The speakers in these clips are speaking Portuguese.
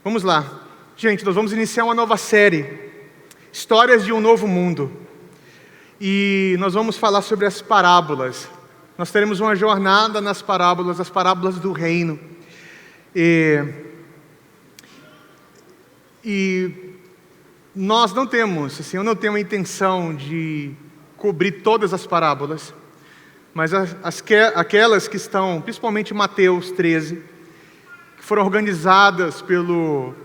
Vamos lá. Gente, nós vamos iniciar uma nova série, Histórias de um Novo Mundo. E nós vamos falar sobre as parábolas. Nós teremos uma jornada nas parábolas, as parábolas do reino. E nós não temos, assim, eu não tenho a intenção de cobrir todas as parábolas, mas aquelas que estão, principalmente Mateus 13, que foram organizadas pelo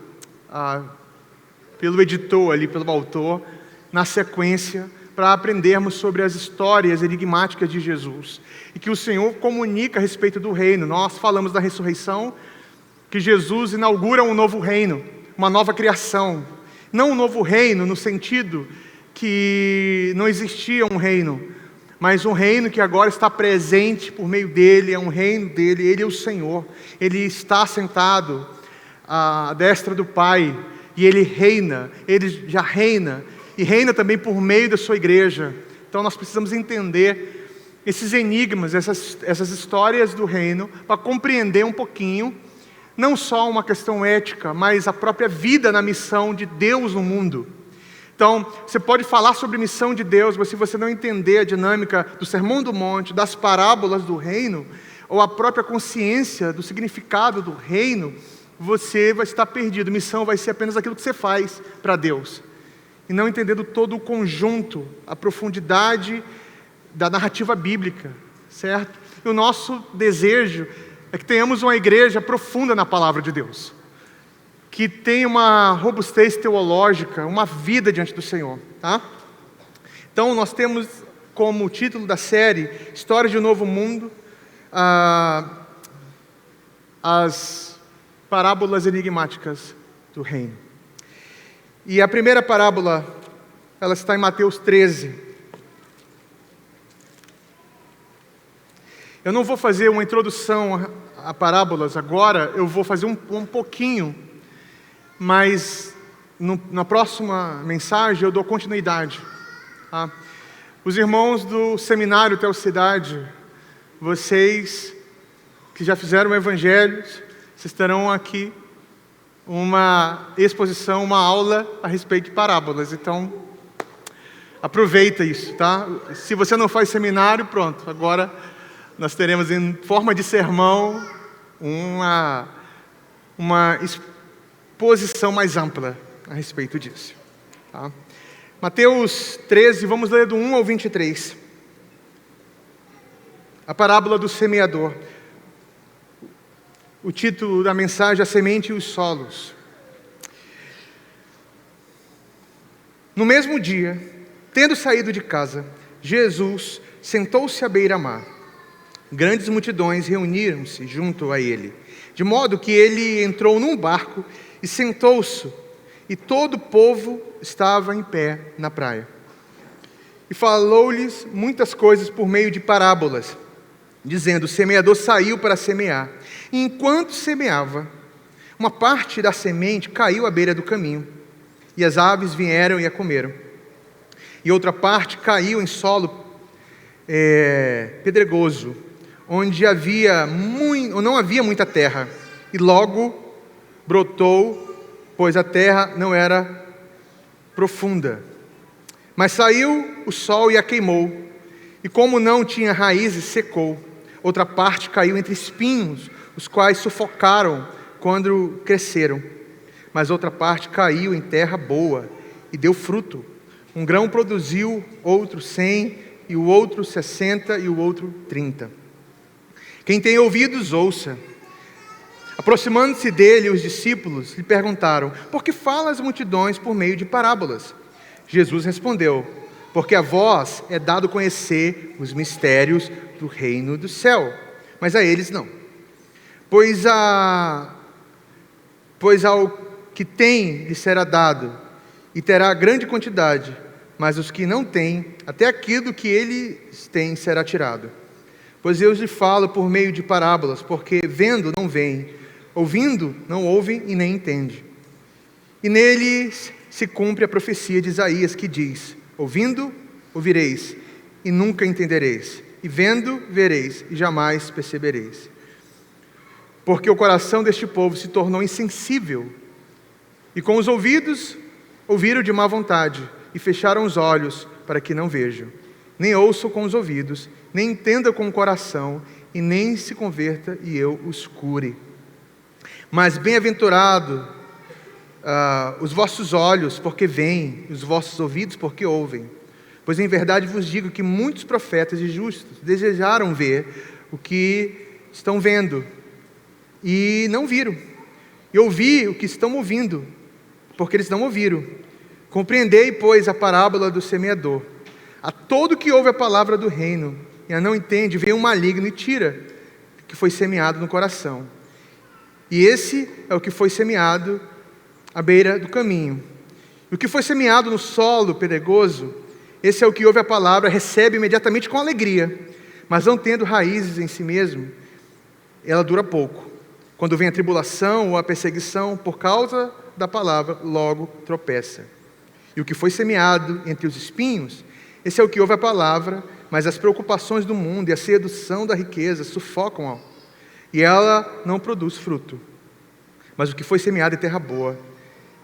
editor ali, pelo autor, na sequência, para aprendermos sobre as histórias enigmáticas de Jesus, e que o Senhor comunica a respeito do reino. Nós falamos da ressurreição, que Jesus inaugura um novo reino, uma nova criação, não um novo reino no sentido que não existia um reino, mas um reino que agora está presente por meio dele, é um reino dele, ele é o Senhor, ele está sentado à destra do Pai, e ele reina, ele já reina, e reina também por meio da sua igreja. Então nós precisamos entender esses enigmas, essas histórias do reino, para compreender um pouquinho, não só uma questão ética, mas a própria vida na missão de Deus no mundo. Então, você pode falar sobre a missão de Deus, mas se você não entender a dinâmica do Sermão do Monte, das parábolas do reino, ou a própria consciência do significado do reino, você vai estar perdido. Missão vai ser apenas aquilo que você faz para Deus, e não entendendo todo o conjunto, a profundidade da narrativa bíblica, certo? E o nosso desejo é que tenhamos uma igreja profunda na palavra de Deus, que tenha uma robustez teológica, uma vida diante do Senhor, tá? Então nós temos como título da série Histórias de um Novo Mundo, as parábolas enigmáticas do reino. E a primeira parábola, ela está em Mateus 13. Eu não vou fazer uma introdução a parábolas agora, eu vou fazer um pouquinho, mas na próxima mensagem eu dou continuidade. Tá? Os irmãos do Seminário Teocidade, vocês que já fizeram o Evangelho, vocês terão aqui uma exposição, uma aula a respeito de parábolas. Então, aproveita isso, tá? Se você não faz seminário, pronto, agora nós teremos em forma de sermão uma exposição mais ampla a respeito disso. Tá? Mateus 13, vamos ler do 1 ao 23. A parábola do semeador. O título da mensagem é A Semente e os Solos. No mesmo dia, tendo saído de casa, Jesus sentou-se à beira-mar. Grandes multidões reuniram-se junto a ele, de modo que ele entrou num barco e sentou-se, e todo o povo estava em pé na praia. E falou-lhes muitas coisas por meio de parábolas, dizendo: o semeador saiu para semear. E enquanto semeava, uma parte da semente caiu à beira do caminho, e as aves vieram e a comeram. E outra parte caiu em solo pedregoso, onde não havia muita terra, e logo brotou, pois a terra não era profunda. Mas saiu o sol e a queimou, e como não tinha raízes, secou. Outra parte caiu entre espinhos, os quais sufocaram quando cresceram. Mas outra parte caiu em terra boa e deu fruto. Um grão produziu, outro 100, e o outro 60, e o outro 30. Quem tem ouvidos, ouça. Aproximando-se dele, os discípulos lhe perguntaram: por que fala as multidões por meio de parábolas? Jesus respondeu: porque a vós é dado conhecer os mistérios do reino do céu, mas a eles não. Pois ao que tem lhe será dado, e terá grande quantidade, mas os que não têm, até aquilo que eles têm será tirado. Pois eu lhe falo por meio de parábolas, porque vendo não veem, ouvindo não ouvem e nem entendem. E neles se cumpre a profecia de Isaías, que diz: ouvindo, ouvireis, e nunca entendereis, e vendo, vereis, e jamais percebereis. Porque o coração deste povo se tornou insensível, E com os ouvidos ouviram de má vontade, e fecharam os olhos para que não vejam, nem ouçam com os ouvidos, nem entendam com o coração, e nem se converta e eu os cure. Mas bem-aventurado os vossos olhos, porque veem, os vossos ouvidos, porque ouvem. Pois em verdade vos digo que muitos profetas e justos desejaram ver o que estão vendo, e não viram, e ouvir o que estão ouvindo, porque eles não ouviram. Compreendei, pois, a parábola do semeador. A todo que ouve a palavra do reino e a não entende, vem um maligno e tira o que foi semeado no coração. E esse é o que foi semeado à beira do caminho. E o que foi semeado no solo pedregoso, esse é o que ouve a palavra, recebe imediatamente com alegria, mas não tendo raízes em si mesmo, ela dura pouco. Quando vem a tribulação ou a perseguição por causa da palavra, logo tropeça. E o que foi semeado entre os espinhos, esse é o que ouve a palavra, mas as preocupações do mundo e a sedução da riqueza sufocam-a, e ela não produz fruto. Mas o que foi semeado em terra boa,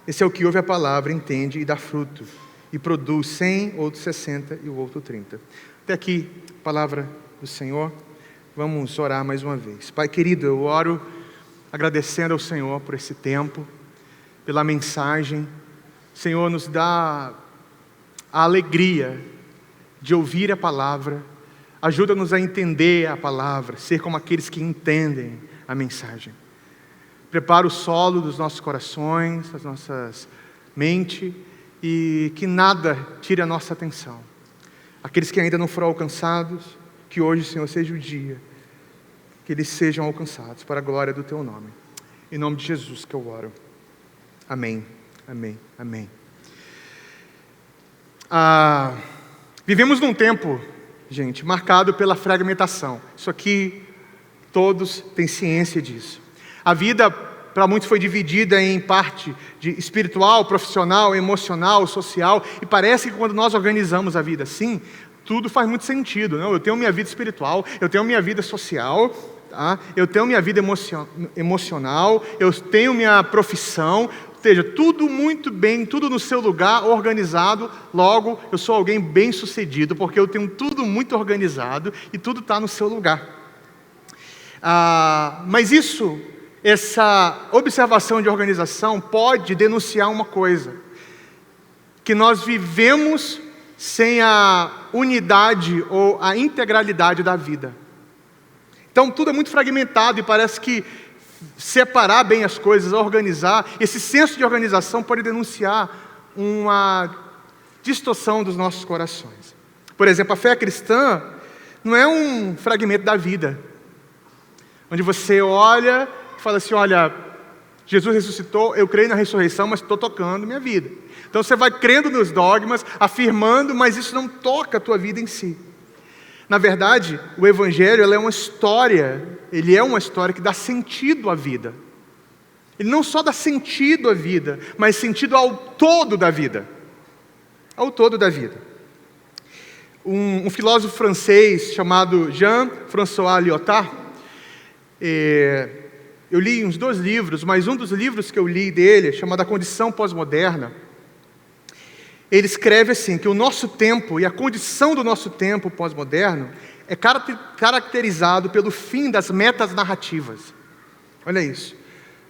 esse é o que ouve a palavra, entende e dá fruto, e produz 100, outro 60 e o outro 30. Até aqui, palavra do Senhor. Vamos orar mais uma vez. Pai querido, eu oro agradecendo ao Senhor por esse tempo, pela mensagem. Senhor, nos dá a alegria de ouvir a palavra, ajuda-nos a entender a palavra, ser como aqueles que entendem a mensagem. Prepara o solo dos nossos corações, das nossas mentes, e que nada tire a nossa atenção. Aqueles que ainda não foram alcançados, que hoje, Senhor, seja o dia que eles sejam alcançados, para a glória do Teu nome. Em nome de Jesus que eu oro. Amém, amém, amém. Vivemos num tempo, gente, marcado pela fragmentação. Isso aqui, todos têm ciência disso. A vida, para muitos, foi dividida em parte de espiritual, profissional, emocional, social, e parece que quando nós organizamos a vida assim, tudo faz muito sentido. Não? Eu tenho minha vida espiritual, eu tenho minha vida social, tá? Eu tenho minha vida emocional, eu tenho minha profissão, ou seja, tudo muito bem, tudo no seu lugar, organizado. Logo, eu sou alguém bem sucedido, porque eu tenho tudo muito organizado e tudo está no seu lugar. Mas essa observação de organização pode denunciar uma coisa: que nós vivemos sem a unidade ou a integralidade da vida. Então tudo é muito fragmentado e parece que separar bem as coisas, organizar, esse senso de organização pode denunciar uma distorção dos nossos corações. Por exemplo, a fé cristã não é um fragmento da vida, onde você olha e fala assim: olha, Jesus ressuscitou, eu creio na ressurreição, mas estou tocando minha vida. Então você vai crendo nos dogmas, afirmando, mas isso não toca a tua vida em si. Na verdade, o Evangelho ele é uma história que dá sentido à vida. Ele não só dá sentido à vida, mas sentido ao todo da vida. Ao todo da vida. Um filósofo francês chamado Jean-François Lyotard, eu li uns 2 livros, mas um dos livros que eu li dele, chamado A Condição Pós-Moderna, ele escreve assim, que o nosso tempo e a condição do nosso tempo pós-moderno é caracterizado pelo fim das metas narrativas. Olha isso.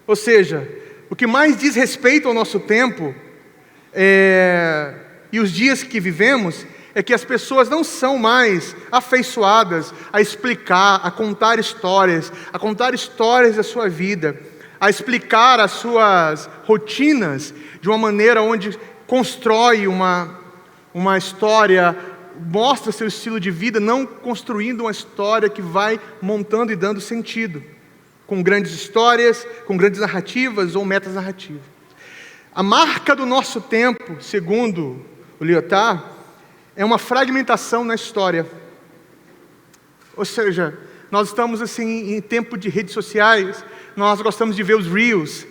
Ou seja, o que mais diz respeito ao nosso tempo e os dias que vivemos é que as pessoas não são mais afeiçoadas a explicar, a contar histórias da sua vida, a explicar as suas rotinas de uma maneira onde constrói uma história, mostra seu estilo de vida, não construindo uma história que vai montando e dando sentido, com grandes histórias, com grandes narrativas ou metas narrativas. A marca do nosso tempo, segundo o Lyotard, é uma fragmentação na história. Ou seja, nós estamos assim em tempo de redes sociais, nós gostamos de ver os reels,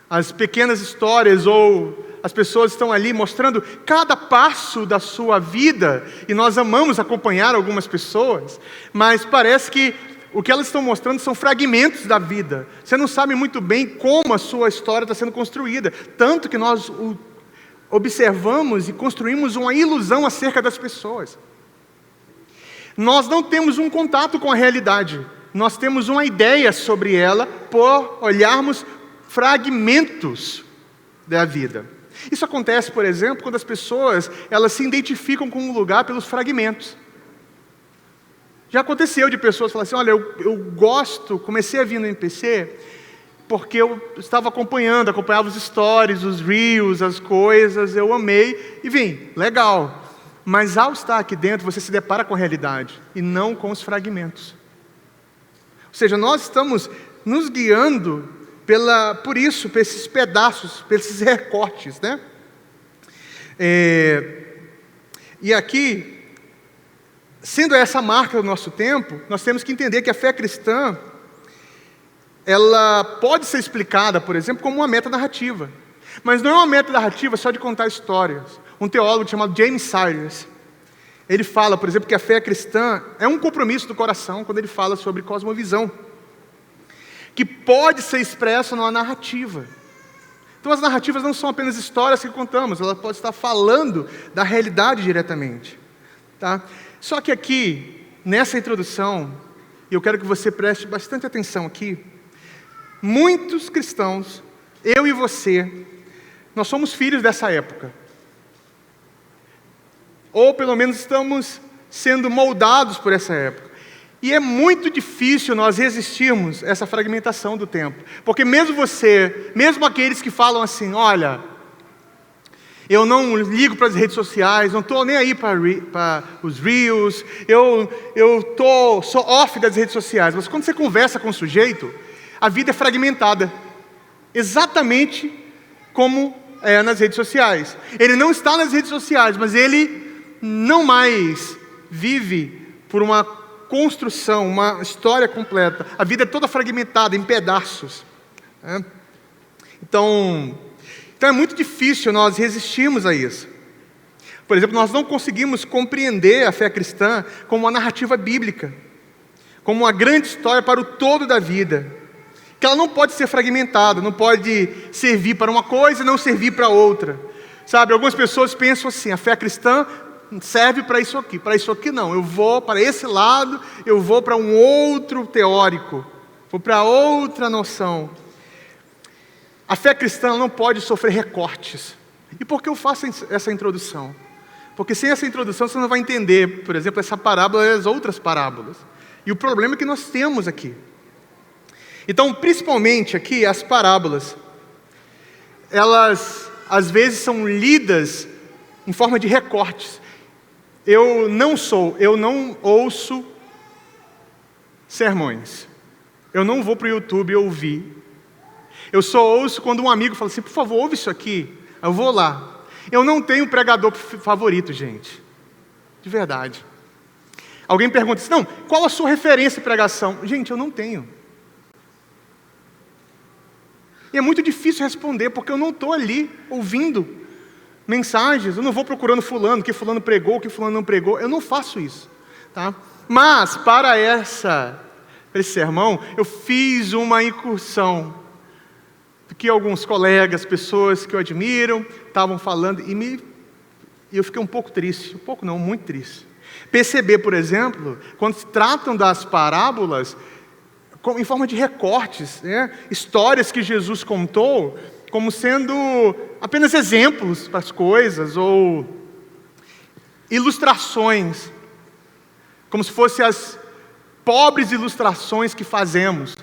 as pequenas histórias, ou as pessoas estão ali mostrando cada passo da sua vida, e nós amamos acompanhar algumas pessoas, mas parece que o que elas estão mostrando são fragmentos da vida. Você não sabe muito bem como a sua história está sendo construída. Tanto que nós observamos e construímos uma ilusão acerca das pessoas. Nós não temos um contato com a realidade. Nós temos uma ideia sobre ela por olharmos fragmentos da vida. Isso acontece, por exemplo, quando as pessoas elas se identificam com um lugar pelos fragmentos. Já aconteceu de pessoas falarem assim, olha, eu comecei a vir no MPC porque eu estava acompanhava os stories, os reels, as coisas, eu amei e vim, legal. Mas ao estar aqui dentro, você se depara com a realidade e não com os fragmentos. Ou seja, nós estamos nos guiando por esses pedaços, por esses recortes, né? E aqui, sendo essa marca do nosso tempo, nós temos que entender que a fé cristã, ela pode ser explicada, por exemplo, como uma metanarrativa. Mas não é uma metanarrativa só de contar histórias. Um teólogo chamado James Cyrus, ele fala, por exemplo, que a fé cristã é um compromisso do coração, quando ele fala sobre cosmovisão, que pode ser expresso numa narrativa. Então as narrativas não são apenas histórias que contamos, ela pode estar falando da realidade diretamente. Tá? Só que aqui, nessa introdução, e eu quero que você preste bastante atenção aqui, muitos cristãos, eu e você, nós somos filhos dessa época. Ou pelo menos estamos sendo moldados por essa época. E é muito difícil nós resistirmos a essa fragmentação do tempo. Porque mesmo aqueles que falam assim, olha, eu não ligo para as redes sociais, não estou nem aí para os reels, sou off das redes sociais. Mas quando você conversa com o sujeito, a vida é fragmentada. Exatamente como é nas redes sociais. Ele não está nas redes sociais, mas ele não mais vive por uma construção, uma história completa. A vida é toda fragmentada, em pedaços. Né? Então é muito difícil nós resistirmos a isso. Por exemplo, nós não conseguimos compreender a fé cristã como uma narrativa bíblica, como uma grande história para o todo da vida, que ela não pode ser fragmentada, não pode servir para uma coisa e não servir para outra. Sabe, algumas pessoas pensam assim, a fé cristã serve para isso aqui não, eu vou para esse lado, eu vou para um outro teórico, vou para outra noção. A fé cristã não pode sofrer recortes. E por que eu faço essa introdução? Porque sem essa introdução você não vai entender, por exemplo, essa parábola e as outras parábolas. E o problema que nós temos aqui. Então, principalmente aqui, as parábolas, elas às vezes são lidas em forma de recortes. Eu não ouço sermões. Eu não vou para o YouTube ouvir. Eu só ouço quando um amigo fala assim, por favor, ouve isso aqui. Eu vou lá. Eu não tenho pregador favorito, gente. De verdade. Alguém pergunta assim, não, qual a sua referência de pregação? Gente, eu não tenho. E é muito difícil responder, porque eu não estou ali ouvindo mensagens, eu não vou procurando fulano, o que fulano pregou, o que fulano não pregou, eu não faço isso. Tá? Mas, para esse sermão, eu fiz uma incursão, porque alguns colegas, pessoas que eu admiro, estavam falando, e eu fiquei um pouco triste, muito triste. Perceber, por exemplo, quando se tratam das parábolas, em forma de recortes, né? Histórias que Jesus contou, como sendo apenas exemplos para as coisas, ou ilustrações, como se fossem as pobres ilustrações que fazemos,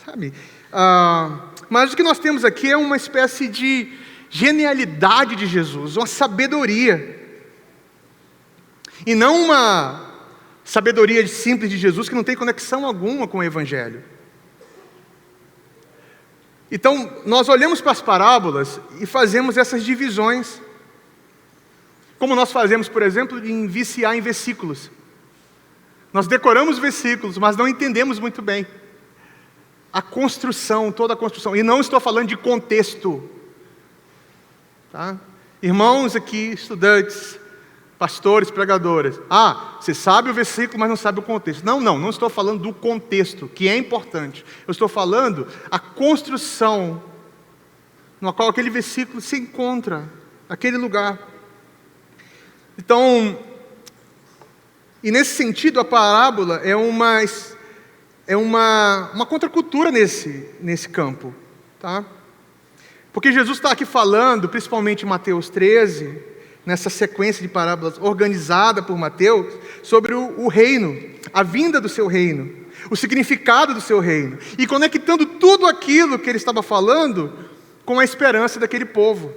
sabe? Mas o que nós temos aqui é uma espécie de genialidade de Jesus, uma sabedoria, e não uma sabedoria simples de Jesus que não tem conexão alguma com o Evangelho. Então, nós olhamos para as parábolas e fazemos essas divisões, como nós fazemos, por exemplo, em viciar em versículos. Nós decoramos versículos, mas não entendemos muito bem a construção, toda a construção. E não estou falando de contexto. Tá? Irmãos aqui, estudantes, pastores, pregadores. Você sabe o versículo, mas não sabe o contexto. Não estou falando do contexto, que é importante. Eu estou falando a construção no qual aquele versículo se encontra, aquele lugar. Então, e nesse sentido, a parábola é uma contracultura nesse campo, tá? Porque Jesus está aqui falando, principalmente em Mateus 13, nessa sequência de parábolas organizada por Mateus, sobre o reino, a vinda do seu reino, o significado do seu reino, e conectando tudo aquilo que ele estava falando com a esperança daquele povo.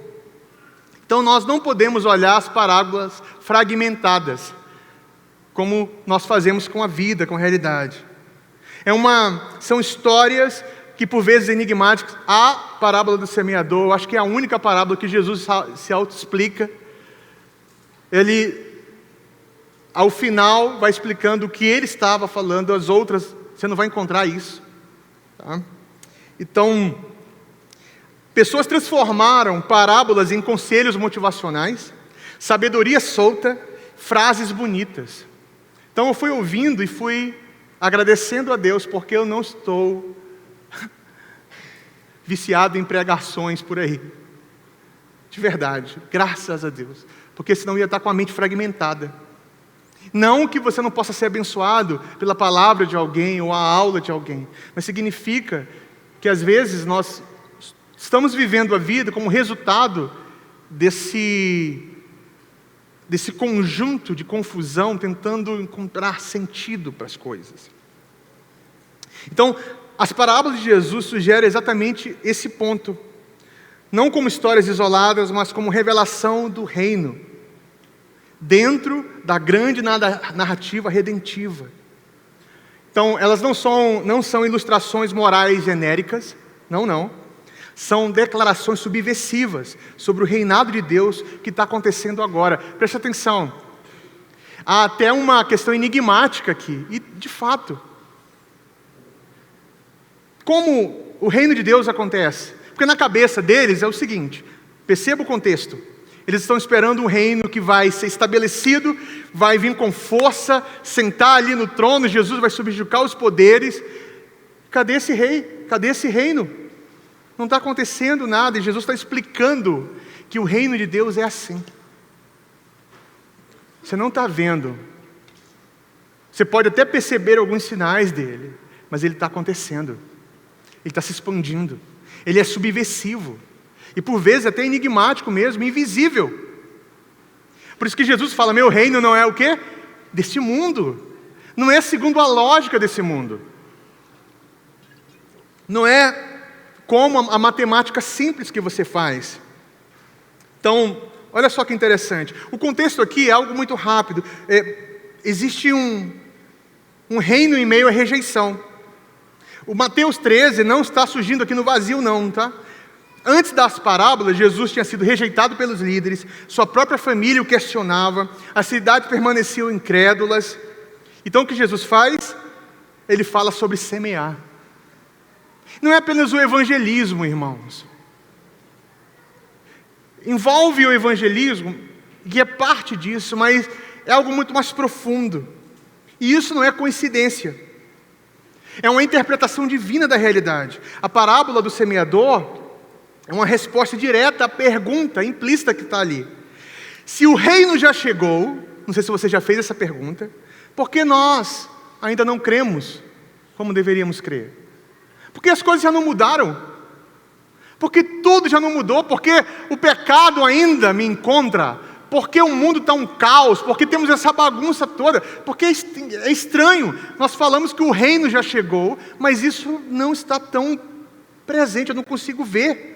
Então nós não podemos olhar as parábolas fragmentadas, como nós fazemos com a vida, com a realidade. São histórias que por vezes enigmáticas. A parábola do semeador, eu acho que é a única parábola que Jesus se auto-explica. Ele, ao final, vai explicando o que ele estava falando, as outras, você não vai encontrar isso. Tá? Então, pessoas transformaram parábolas em conselhos motivacionais, sabedoria solta, frases bonitas. Então eu fui ouvindo e fui agradecendo a Deus, porque eu não estou viciado em pregações por aí. De verdade, graças a Deus. Porque senão ia estar com a mente fragmentada. Não que você não possa ser abençoado pela palavra de alguém ou a aula de alguém, mas significa que às vezes nós estamos vivendo a vida como resultado desse conjunto de confusão, tentando encontrar sentido para as coisas. Então, as parábolas de Jesus sugerem exatamente esse ponto. Não como histórias isoladas, mas como revelação do reino, dentro da grande narrativa redentiva. Então, elas não são ilustrações morais genéricas, não. São declarações subversivas sobre o reinado de Deus que está acontecendo agora. Preste atenção. Há até uma questão enigmática aqui, e de fato, como o reino de Deus acontece? Porque na cabeça deles é o seguinte, perceba o contexto. Eles estão esperando um reino que vai ser estabelecido, vai vir com força, sentar ali no trono, Jesus vai subjugar os poderes. Cadê esse rei? Cadê esse reino? Não está acontecendo nada, e Jesus está explicando que o reino de Deus é assim. Você não está vendo. Você pode até perceber alguns sinais dele, mas ele está acontecendo. Ele está se expandindo. Ele é subversivo. E por vezes até enigmático mesmo, invisível. Por isso que Jesus fala, meu reino não é o quê? Deste mundo. Não é segundo a lógica desse mundo. Não é como a matemática simples que você faz. Então, olha só que interessante. O contexto aqui é algo muito rápido. Existe um reino em meio à rejeição. O Mateus 13 não está surgindo aqui no vazio não, tá? Antes das parábolas, Jesus tinha sido rejeitado pelos líderes, sua própria família o questionava, as cidades permaneciam incrédulas. Então o que Jesus faz? Ele fala sobre semear. Não é apenas o evangelismo, irmãos. Envolve o evangelismo, que é parte disso, mas é algo muito mais profundo. E isso não é coincidência. É uma interpretação divina da realidade. A parábola do semeador é uma resposta direta à pergunta implícita que está ali. Se o reino já chegou, não sei se você já fez essa pergunta, por que nós ainda não cremos como deveríamos crer? Porque as coisas já não mudaram. Porque tudo já não mudou. Porque o pecado ainda me encontra. Porque o mundo está um caos. Porque temos essa bagunça toda. Porque é estranho. Nós falamos que o reino já chegou, mas isso não está tão presente. Eu não consigo ver.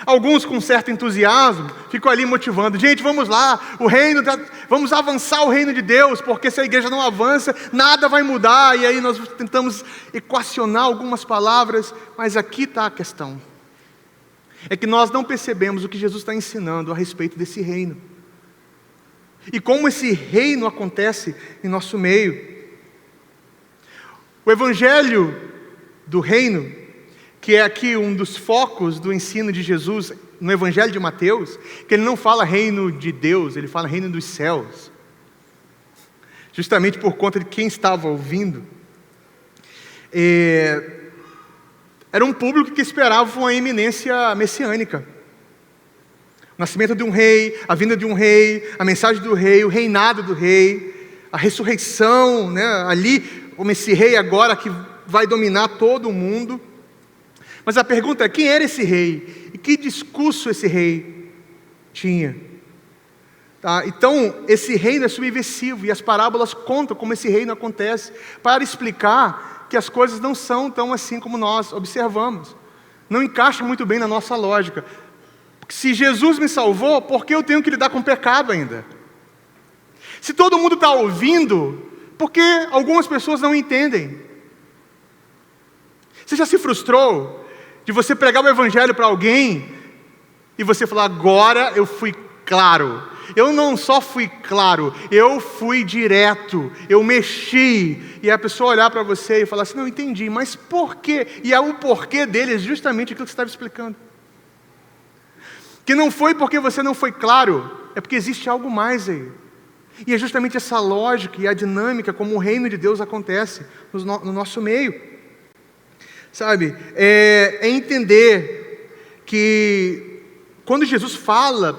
Alguns com certo entusiasmo ficam ali motivando. Gente, vamos lá, vamos avançar o reino de Deus, porque se a igreja não avança, nada vai mudar. E aí nós tentamos equacionar algumas palavras, mas aqui está a questão. É que nós não percebemos o que Jesus está ensinando a respeito desse reino. E como esse reino acontece em nosso meio. O evangelho do reino, que é aqui um dos focos do ensino de Jesus no Evangelho de Mateus, que ele não fala reino de Deus, ele fala reino dos céus. justamente por conta de quem estava ouvindo. Era um público que esperava uma iminência messiânica. O nascimento de um rei, a vinda de um rei, a mensagem do rei, o reinado do rei, a ressurreição, né? Ali, como esse rei agora que vai dominar todo o mundo. Mas a pergunta é, quem era esse rei? E que discurso esse rei tinha? Tá? Então, esse reino é subversivo, e as parábolas contam como esse reino acontece, para explicar que as coisas não são tão assim como nós observamos. Não encaixa muito bem na nossa lógica. Se Jesus me salvou, por que eu tenho que lidar com o pecado ainda? Se todo mundo está ouvindo, por que algumas pessoas não entendem? Você já se frustrou de você pregar o evangelho para alguém e você falar, agora eu fui claro. Eu não só fui claro, eu fui direto, eu mexi. E a pessoa olhar para você e falar assim, não entendi, mas por quê? E o porquê dele é justamente aquilo que você estava explicando. Que não foi porque você não foi claro, é porque existe algo mais aí. E é justamente essa lógica e a dinâmica como o reino de Deus acontece no nosso meio. Sabe, é entender que quando Jesus fala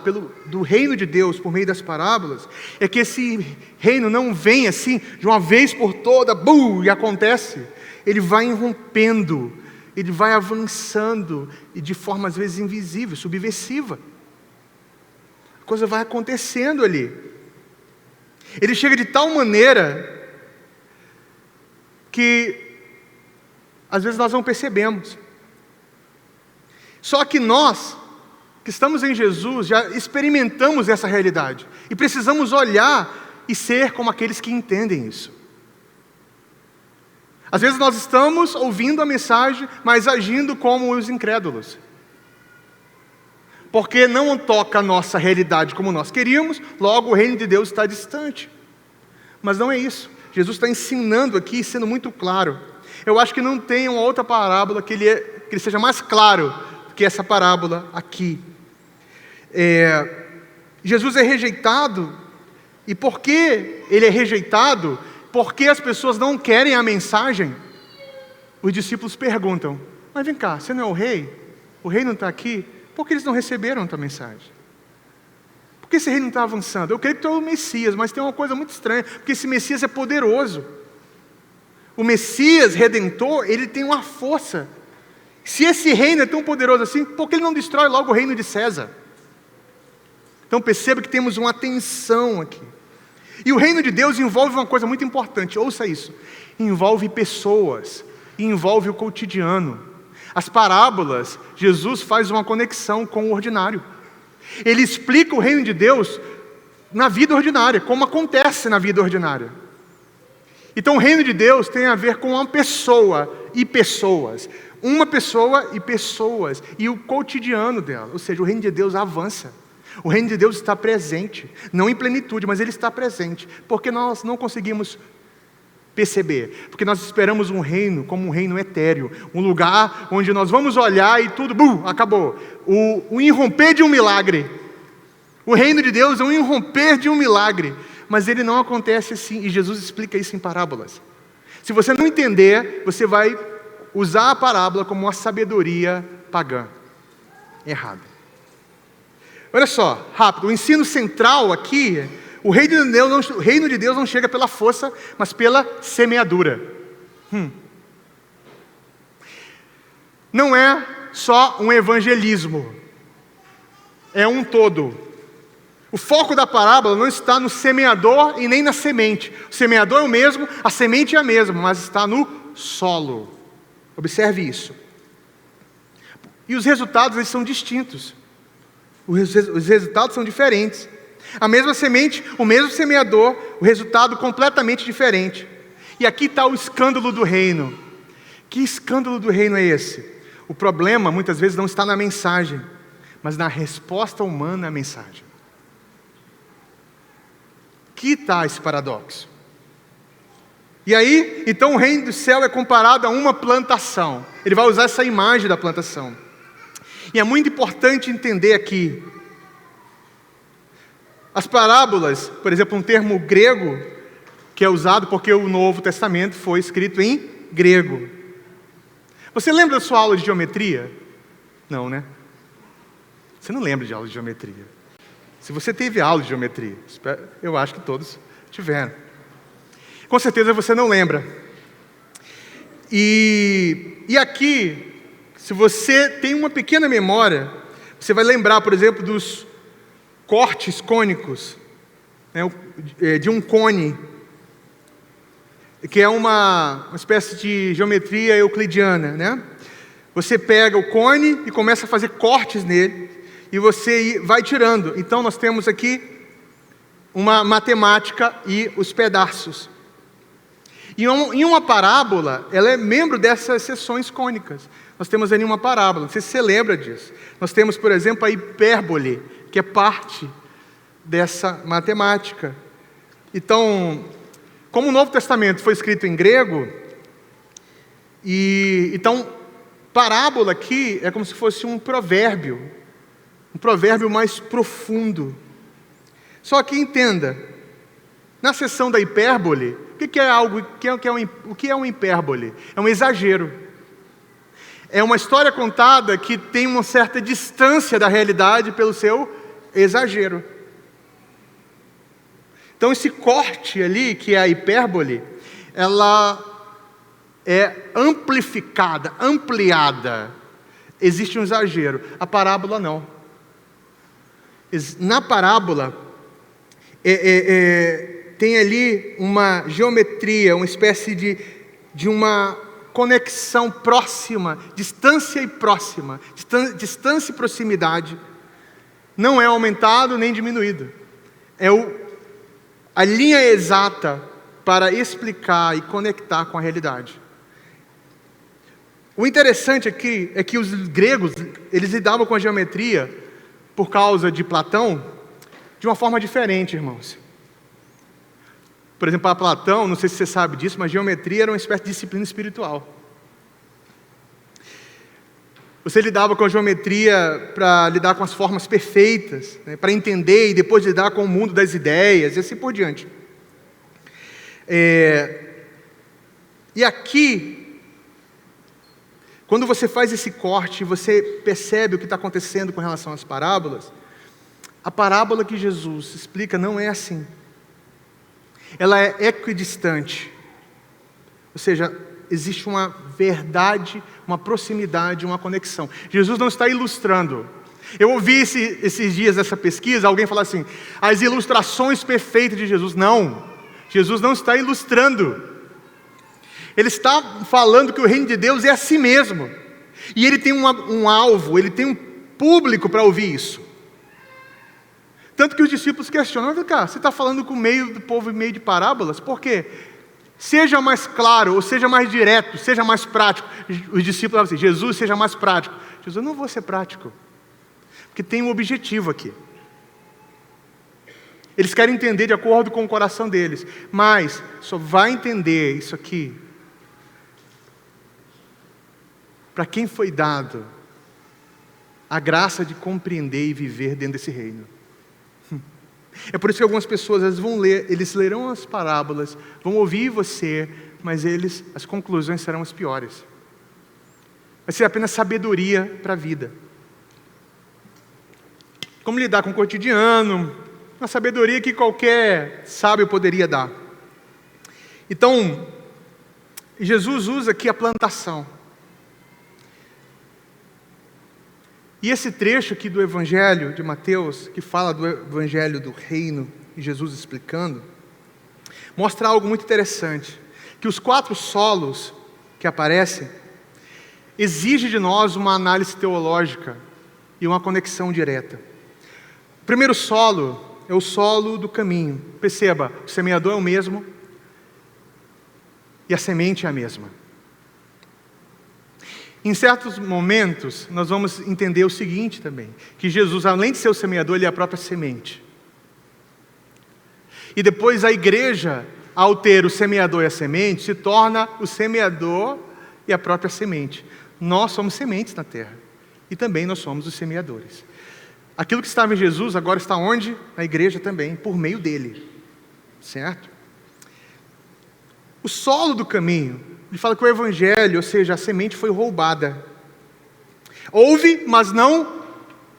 do reino de Deus por meio das parábolas, é que esse reino não vem assim, de uma vez por toda, e acontece. Ele vai irrompendo, ele vai avançando, e de forma às vezes invisível, subversiva. A coisa vai acontecendo ali. Ele chega de tal maneira que às vezes nós não percebemos. Só que nós, que estamos em Jesus, já experimentamos essa realidade. E precisamos olhar e ser como aqueles que entendem isso. Às vezes nós estamos ouvindo a mensagem, mas agindo como os incrédulos. Porque não toca a nossa realidade como nós queríamos, logo o reino de Deus está distante. Mas não é isso. Jesus está ensinando aqui, sendo muito claro. Eu acho que não tem uma outra parábola que ele seja mais claro que essa parábola aqui. Jesus é rejeitado, e por que ele é rejeitado? Porque as pessoas não querem a mensagem. Os discípulos perguntam, mas vem cá, você não é o rei? O rei não está aqui? Por que eles não receberam a tua mensagem? Por que esse rei não está avançando? Eu creio que tu é o Messias, mas tem uma coisa muito estranha, porque esse Messias é poderoso. O Messias Redentor, ele tem uma força. Se esse reino é tão poderoso assim, por que ele não destrói logo o reino de César? Então perceba que temos uma tensão aqui. E o reino de Deus envolve uma coisa muito importante, ouça isso. Envolve pessoas, envolve o cotidiano. As parábolas, Jesus faz uma conexão com o ordinário. Ele explica o reino de Deus na vida ordinária, como acontece na vida ordinária. Então o reino de Deus tem a ver com uma pessoa e pessoas. Uma pessoa e pessoas. E o cotidiano dela. Ou seja, o reino de Deus avança. O reino de Deus está presente. Não em plenitude, mas ele está presente. Porque nós não conseguimos perceber. Porque nós esperamos um reino como um reino etéreo. Um lugar onde nós vamos olhar e tudo, acabou. O irromper de um milagre. O reino de Deus é um irromper de um milagre. Mas ele não acontece assim, e Jesus explica isso em parábolas. Se você não entender, você vai usar a parábola como uma sabedoria pagã. Errado. Olha só, rápido, o ensino central aqui, o reino de Deus não chega pela força, mas pela semeadura. Não é só um evangelismo, é um todo. O foco da parábola não está no semeador e nem na semente. O semeador é o mesmo, a semente é a mesma, mas está no solo. Observe isso. E os resultados eles são distintos. Os resultados são diferentes. A mesma semente, o mesmo semeador, o resultado completamente diferente. E aqui está o escândalo do reino. Que escândalo do reino é esse? O problema muitas vezes não está na mensagem, mas na resposta humana à mensagem. Aqui está esse paradoxo. E aí, então o reino do céu é comparado a uma plantação. Ele vai usar essa imagem da plantação. E é muito importante entender aqui. As parábolas, por exemplo, um termo grego, que é usado porque o Novo Testamento foi escrito em grego. Você lembra da sua aula de geometria? Não, né? Você não lembra de aula de geometria. Se você teve aula de geometria, eu acho que todos tiveram. Com certeza você não lembra. E aqui, se você tem uma pequena memória, você vai lembrar, por exemplo, dos cortes cônicos, né, de um cone, que é uma espécie de geometria euclidiana, né? Você pega o cone e começa a fazer cortes nele, e você vai tirando. Então nós temos aqui uma matemática e os pedaços. E em uma parábola, ela é membro dessas seções cônicas. Nós temos ali uma parábola, não sei se você lembra disso. Nós temos, por exemplo, a hipérbole, que é parte dessa matemática. Então, como o Novo Testamento foi escrito em grego, então, parábola aqui é como se fosse um provérbio mais profundo. Só que entenda, na seção da hipérbole, o que é uma hipérbole? É um exagero. É uma história contada que tem uma certa distância da realidade pelo seu exagero. Então esse corte ali, que é a hipérbole, ela é amplificada, ampliada. Existe um exagero. A parábola não. Na parábola, tem ali uma geometria, uma espécie de uma conexão próxima, distância e próxima, distância e proximidade. Não é aumentado nem diminuído. É a linha exata para explicar e conectar com a realidade. O interessante aqui é que os gregos, eles lidavam com a geometria, por causa de Platão, de uma forma diferente, irmãos. Por exemplo, para Platão, não sei se você sabe disso, mas geometria era uma espécie de disciplina espiritual. Você lidava com a geometria para lidar com as formas perfeitas, né, para entender e depois lidar com o mundo das ideias, e assim por diante. E aqui, quando você faz esse corte, você percebe o que está acontecendo com relação às parábolas. A parábola que Jesus explica não é assim. Ela é equidistante. Ou seja, existe uma verdade, uma proximidade, uma conexão. Jesus não está ilustrando. Eu ouvi esses dias essa pesquisa, alguém falar assim, as ilustrações perfeitas de Jesus. Não, Jesus não está ilustrando. Ele está falando que o reino de Deus é a si mesmo. E ele tem um alvo, ele tem um público para ouvir isso. Tanto que os discípulos questionam, cara, você está falando com o meio do povo em meio de parábolas? Por quê? Seja mais claro, ou seja mais direto, seja mais prático. Os discípulos falam assim, Jesus, seja mais prático. Jesus, eu não vou ser prático, porque tem um objetivo aqui. Eles querem entender de acordo com o coração deles, mas só vai entender isso aqui para quem foi dado a graça de compreender e viver dentro desse reino. É por isso que algumas pessoas às vezes eles lerão as parábolas, vão ouvir você, mas as conclusões serão as piores. Vai ser apenas sabedoria para a vida. Como lidar com o cotidiano, uma sabedoria que qualquer sábio poderia dar. Então, Jesus usa aqui a plantação. E esse trecho aqui do Evangelho de Mateus, que fala do Evangelho do Reino, e Jesus explicando, mostra algo muito interessante, que os 4 solos que aparecem, exigem de nós uma análise teológica e uma conexão direta. O primeiro solo é o solo do caminho. Perceba, o semeador é o mesmo, e a semente é a mesma. Em certos momentos, nós vamos entender o seguinte também, que Jesus, além de ser o semeador, ele é a própria semente. E depois a igreja, ao ter o semeador e a semente, se torna o semeador e a própria semente. Nós somos sementes na terra, e também nós somos os semeadores. Aquilo que estava em Jesus, agora está onde? Na igreja também, por meio dele. Certo? O solo do caminho, ele fala que o evangelho, ou seja, a semente foi roubada. Ouve, mas não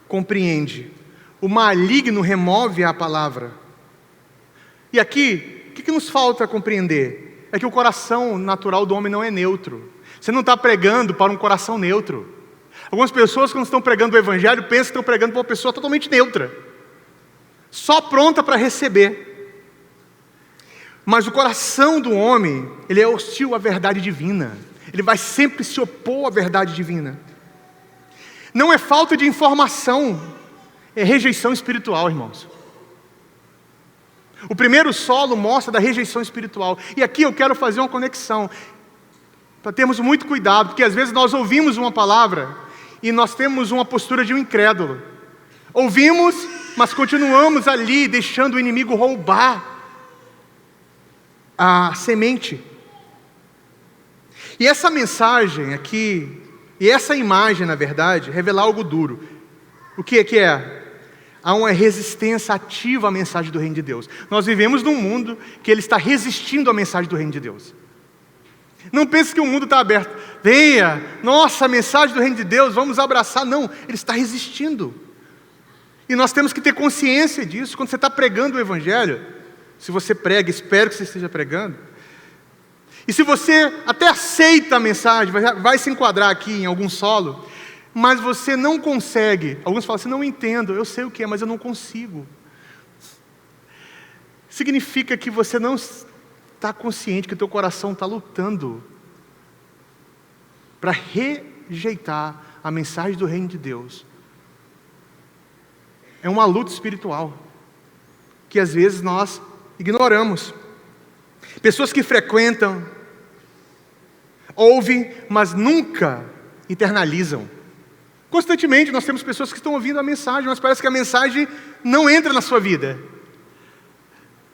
compreende. O maligno remove a palavra. E aqui, o que nos falta compreender? É que o coração natural do homem não é neutro. Você não está pregando para um coração neutro. Algumas pessoas, quando estão pregando o evangelho, pensam que estão pregando para uma pessoa totalmente neutra, só pronta para receber. Mas o coração do homem, ele é hostil à verdade divina. Ele vai sempre se opor à verdade divina. Não é falta de informação, é rejeição espiritual, irmãos. O primeiro solo mostra da rejeição espiritual. E aqui eu quero fazer uma conexão, para termos muito cuidado, porque às vezes nós ouvimos uma palavra e nós temos uma postura de um incrédulo. Ouvimos, mas continuamos ali, deixando o inimigo roubar a semente. E essa mensagem aqui, e essa imagem, na verdade, revela algo duro. O que é? Há uma resistência ativa à mensagem do reino de Deus. Nós vivemos num mundo que ele está resistindo à mensagem do reino de Deus. Não pense que o mundo está aberto. Venha, nossa, a mensagem do reino de Deus, vamos abraçar. Não, ele está resistindo. E nós temos que ter consciência disso. Quando você está pregando o evangelho, se você prega, espero que você esteja pregando. E se você até aceita a mensagem, vai se enquadrar aqui em algum solo, mas você não consegue. Alguns falam assim, não entendo, eu sei o que é, mas eu não consigo. Significa que você não está consciente que o teu coração está lutando para rejeitar a mensagem do reino de Deus. É uma luta espiritual que às vezes nós ignoramos. Pessoas que frequentam, ouvem, mas nunca internalizam. Constantemente nós temos pessoas que estão ouvindo a mensagem, mas parece que a mensagem não entra na sua vida.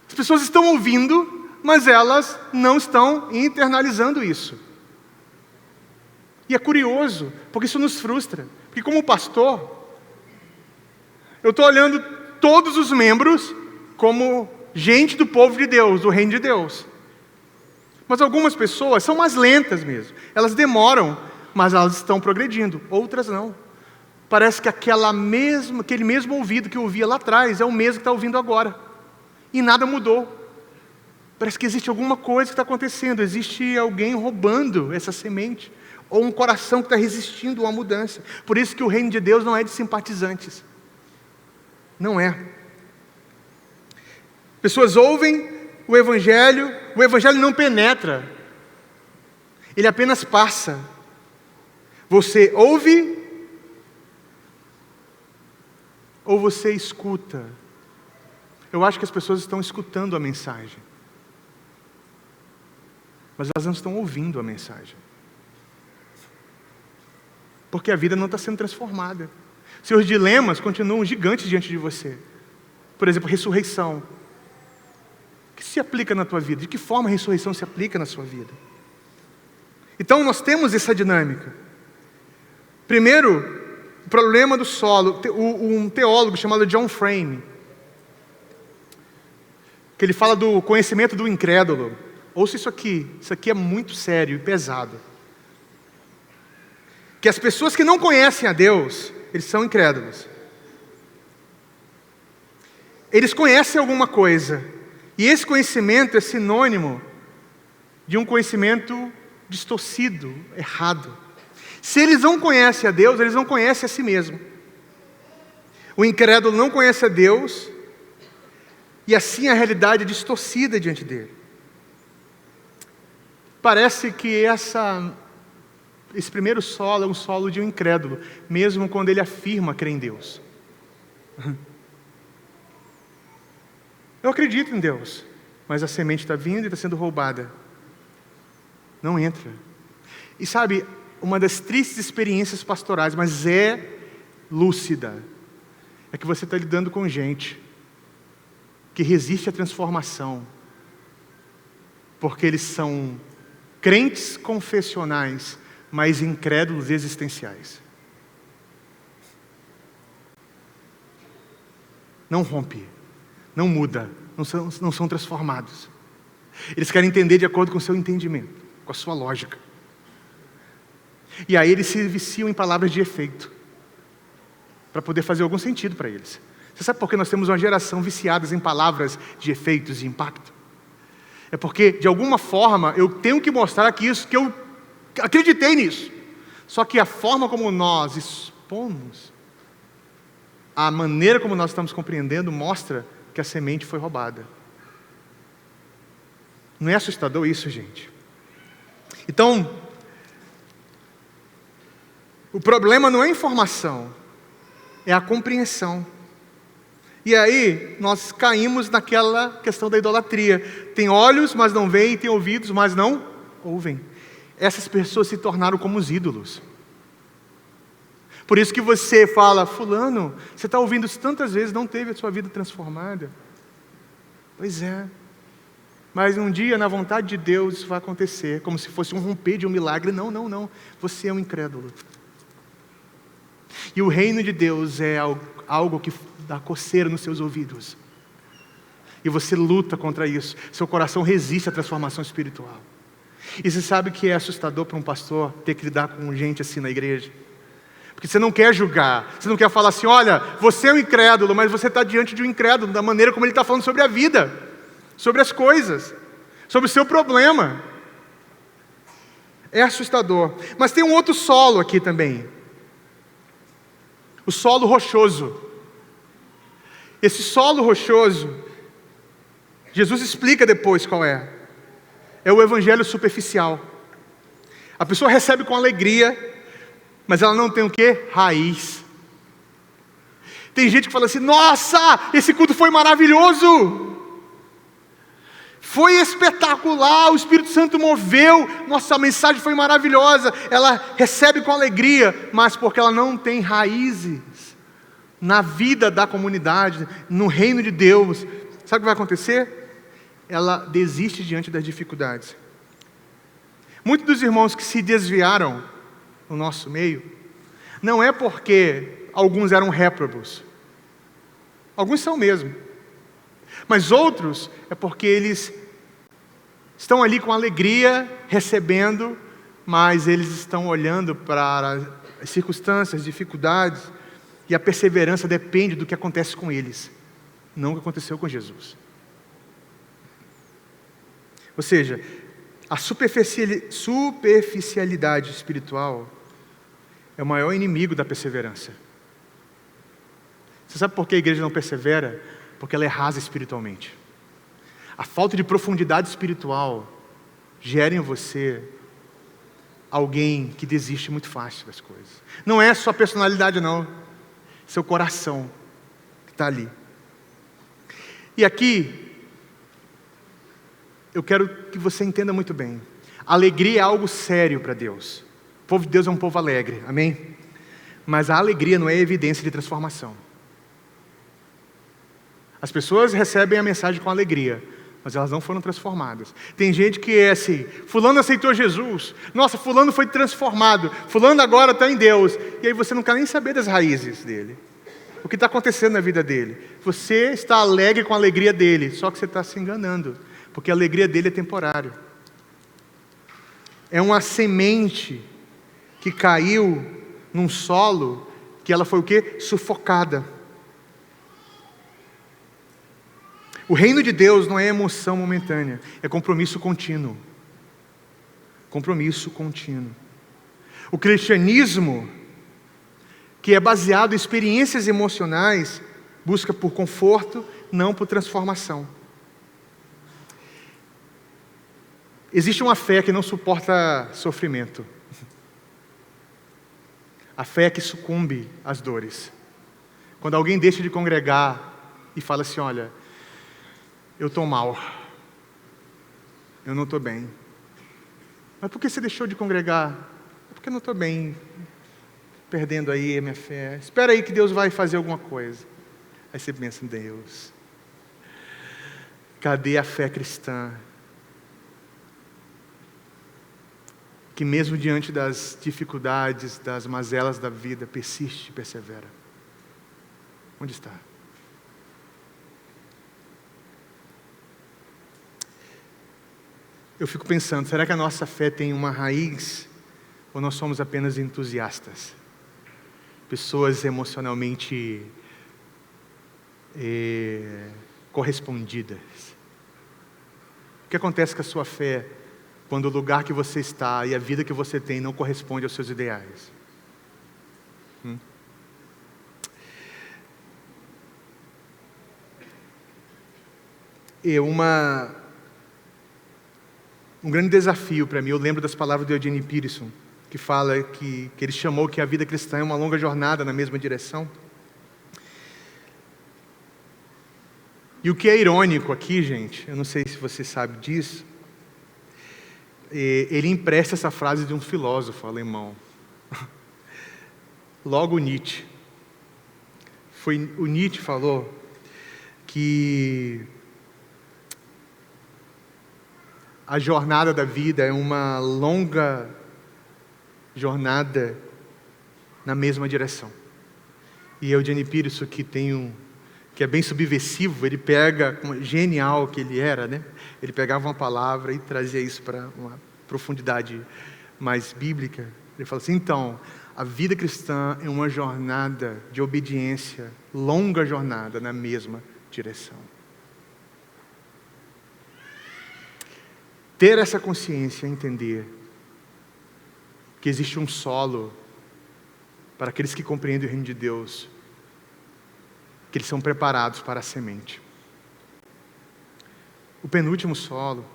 As pessoas estão ouvindo, mas elas não estão internalizando isso. E é curioso, porque isso nos frustra. Porque como pastor, eu estou olhando todos os membros como gente do povo de Deus, do reino de Deus. Mas algumas pessoas são mais lentas mesmo. Elas demoram, mas elas estão progredindo. Outras não. Parece que aquele mesmo ouvido que eu ouvia lá atrás é o mesmo que está ouvindo agora. E nada mudou. Parece que existe alguma coisa que está acontecendo. Existe alguém roubando essa semente. Ou um coração que está resistindo a uma mudança. Por isso que o reino de Deus não é de simpatizantes. Não é. Pessoas ouvem o evangelho não penetra. Ele apenas passa. Você ouve ou você escuta? Eu acho que as pessoas estão escutando a mensagem, mas elas não estão ouvindo a mensagem, porque a vida não está sendo transformada. Seus dilemas continuam gigantes diante de você. Por exemplo, ressurreição. O que se aplica na tua vida? De que forma a ressurreição se aplica na sua vida? Então nós temos essa dinâmica. Primeiro, o problema do solo. Um teólogo chamado John Frame, que ele fala do conhecimento do incrédulo. Ouça isso aqui é muito sério e pesado. Que as pessoas que não conhecem a Deus, eles são incrédulos. Eles conhecem alguma coisa, e esse conhecimento é sinônimo de um conhecimento distorcido, errado. Se eles não conhecem a Deus, eles não conhecem a si mesmo. O incrédulo não conhece a Deus, e assim a realidade é distorcida diante dele. Parece que esse primeiro solo é um solo de um incrédulo, mesmo quando ele afirma crer em Deus. Eu acredito em Deus, mas a semente está vindo e está sendo roubada. Não entra. E sabe, uma das tristes experiências pastorais, mas é lúcida, é que você está lidando com gente que resiste à transformação, porque eles são crentes confessionais, mas incrédulos existenciais. Não rompe, não muda, não são transformados. Eles querem entender de acordo com o seu entendimento, com a sua lógica. E aí eles se viciam em palavras de efeito, para poder fazer algum sentido para eles. Você sabe por que nós temos uma geração viciada em palavras de efeitos e impacto? É porque, de alguma forma, eu tenho que mostrar que eu acreditei nisso. Só que a forma como nós expomos, a maneira como nós estamos compreendendo, mostra que a semente foi roubada. Não é assustador isso, gente? Então, o problema não é a informação, é a compreensão. E aí, nós caímos naquela questão da idolatria. Tem olhos, mas não veem, tem ouvidos, mas não ouvem. Essas pessoas se tornaram como os ídolos. Por isso que você fala, fulano, você está ouvindo isso tantas vezes, não teve a sua vida transformada. Pois é. Mas um dia, na vontade de Deus, isso vai acontecer, como se fosse um romper de um milagre. Não, não, não. Você é um incrédulo. E o reino de Deus é algo que dá coceira nos seus ouvidos. E você luta contra isso. Seu coração resiste à transformação espiritual. E você sabe que é assustador para um pastor ter que lidar com gente assim na igreja? Porque você não quer julgar. Você não quer falar assim, olha, você é um incrédulo, mas você está diante de um incrédulo, da maneira como ele está falando sobre a vida, sobre as coisas, sobre o seu problema. É assustador. Mas tem um outro solo aqui também. O solo rochoso. Esse solo rochoso, Jesus explica depois qual é. É o evangelho superficial. A pessoa recebe com alegria, mas ela não tem o quê? Raiz. Tem gente que fala assim, nossa, esse culto foi maravilhoso. Foi espetacular, o Espírito Santo moveu, nossa, a mensagem foi maravilhosa. Ela recebe com alegria, mas porque ela não tem raízes na vida da comunidade, no reino de Deus, sabe o que vai acontecer? Ela desiste diante das dificuldades. Muitos dos irmãos que se desviaram no nosso meio, não é porque alguns eram réprobos, alguns são mesmo, mas outros é porque eles estão ali com alegria, recebendo, mas eles estão olhando para as circunstâncias, dificuldades, e a perseverança depende do que acontece com eles, não o que aconteceu com Jesus. Ou seja, a superficialidade espiritual é o maior inimigo da perseverança. Você sabe por que a igreja não persevera? Porque ela é rasa espiritualmente. A falta de profundidade espiritual gera em você alguém que desiste muito fácil das coisas. Não é sua personalidade, não. Seu coração que está ali. E aqui, eu quero que você entenda muito bem. Alegria é algo sério para Deus. O povo de Deus é um povo alegre, amém? Mas a alegria não é evidência de transformação. As pessoas recebem a mensagem com alegria, mas elas não foram transformadas. Tem gente que é assim, fulano aceitou Jesus, nossa, fulano foi transformado, fulano agora está em Deus, e aí você não quer nem saber das raízes dele, o que está acontecendo na vida dele. Você está alegre com a alegria dele, só que você está se enganando, porque a alegria dele é temporária. É uma semente que caiu num solo, que ela foi o quê? Sufocada. O reino de Deus não é emoção momentânea, é compromisso contínuo. Compromisso contínuo. O cristianismo, que é baseado em experiências emocionais, busca por conforto, não por transformação. Existe uma fé que não suporta sofrimento. A fé que sucumbe às dores. Quando alguém deixa de congregar e fala assim, olha, eu estou mal, eu não estou bem. Mas por que você deixou de congregar? É porque eu não estou bem, perdendo aí a minha fé. Espera aí que Deus vai fazer alguma coisa. Aí você pensa, Deus, cadê a fé cristã? Que mesmo diante das dificuldades, das mazelas da vida, persiste e persevera. Onde está? eu fico pensando, será que a nossa fé tem uma raiz ou nós somos apenas entusiastas? Pessoas emocionalmente correspondidas. O que acontece com a sua fé quando o lugar que você está e a vida que você tem não corresponde aos seus ideais? Um grande desafio para mim, eu lembro das palavras de Eugene Peterson, que fala que ele chamou que a vida cristã é uma longa jornada na mesma direção. E o que é irônico aqui, gente, eu não sei se você sabe disso, ele empresta essa frase de um filósofo alemão, logo Nietzsche. O Nietzsche falou que a jornada da vida é uma longa jornada na mesma direção. E Eugene Peterson, que é bem subversivo, ele pega, genial que ele era, né? Ele pegava uma palavra e trazia isso para uma profundidade mais bíblica. Ele fala assim, então, a vida cristã é uma jornada de obediência, longa jornada na mesma direção. Ter essa consciência, entender que existe um solo para aqueles que compreendem o reino de Deus, que eles são preparados para a semente. O penúltimo solo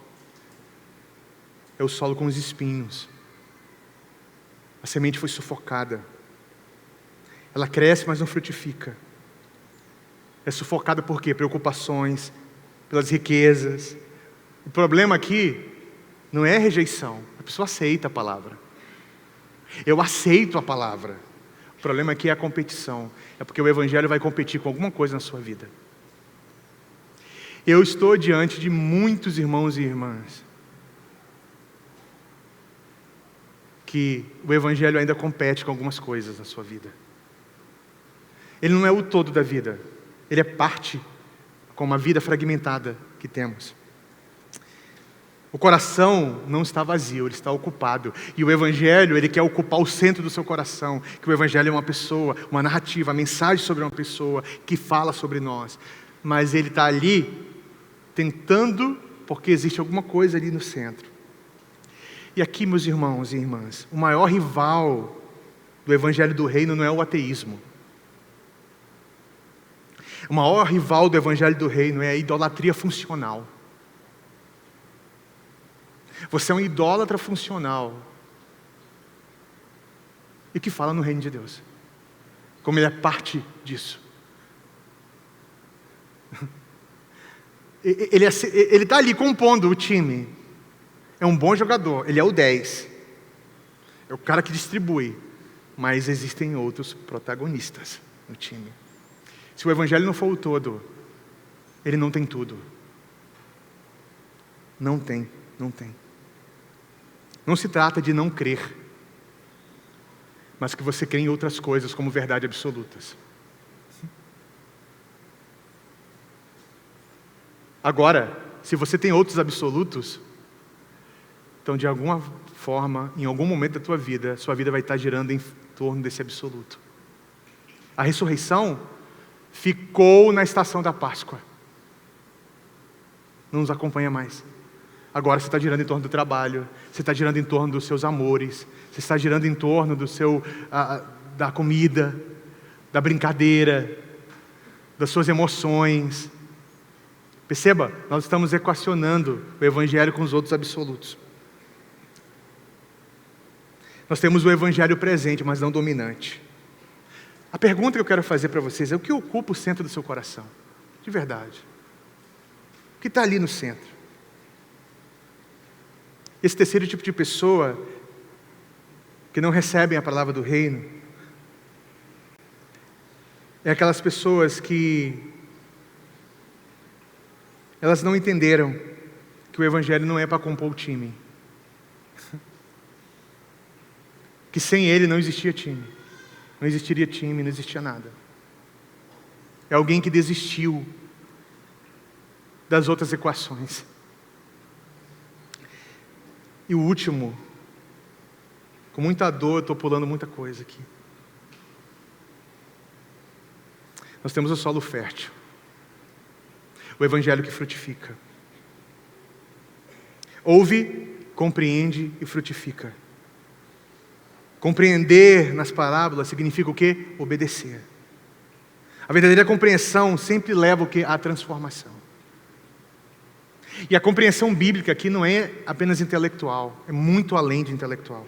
é o solo com os espinhos. A semente foi sufocada. Ela cresce, mas não frutifica. É sufocada por quê? Preocupações, pelas riquezas. O problema aqui não é a rejeição. A pessoa aceita a palavra. Eu aceito a palavra. O problema aqui é a competição. É porque o Evangelho vai competir com alguma coisa na sua vida. Eu estou diante de muitos irmãos e irmãs que o Evangelho ainda compete com algumas coisas na sua vida. Ele não é o todo da vida. Ele é parte, com uma vida fragmentada que temos. O coração não está vazio, ele está ocupado. E o Evangelho, ele quer ocupar o centro do seu coração. Que o Evangelho é uma pessoa, uma narrativa, a mensagem sobre uma pessoa que fala sobre nós. Mas ele está ali tentando, porque existe alguma coisa ali no centro. E aqui, meus irmãos e irmãs, o maior rival do Evangelho do Reino não é o ateísmo. O maior rival do Evangelho do Reino é a idolatria funcional. Você é um idólatra funcional e que fala no reino de Deus, como ele é parte disso. Ele está ali compondo o time. É um bom jogador, ele é o 10. É o cara que distribui. Mas existem outros protagonistas no time. Se o Evangelho não for o todo, ele não tem tudo. Não tem. Não se trata de não crer, mas que você crê em outras coisas como verdade absolutas. Agora, se você tem outros absolutos, então de alguma forma, em algum momento da tua vida, sua vida vai estar girando em torno desse absoluto. A ressurreição ficou na estação da Páscoa. Não nos acompanha mais. Agora você está girando em torno do trabalho, você está girando em torno dos seus amores, você está girando em torno da comida, da brincadeira, das suas emoções. Perceba, nós estamos equacionando o Evangelho com os outros absolutos. Nós temos o Evangelho presente, mas não dominante. A pergunta que eu quero fazer para vocês é: o que ocupa o centro do seu coração? De verdade. O que está ali no centro? Esse terceiro tipo de pessoa que não recebem a palavra do reino é aquelas pessoas que elas não entenderam que o Evangelho não é para compor o time. Que sem ele não existia time. Não existiria time, não existia nada. É alguém que desistiu das outras equações. E o último, com muita dor, eu estou pulando muita coisa aqui. Nós temos o solo fértil, o evangelho que frutifica. Ouve, compreende e frutifica. Compreender nas parábolas significa o quê? Obedecer. A verdadeira compreensão sempre leva o quê? À transformação. E a compreensão bíblica aqui não é apenas intelectual, é muito além de intelectual.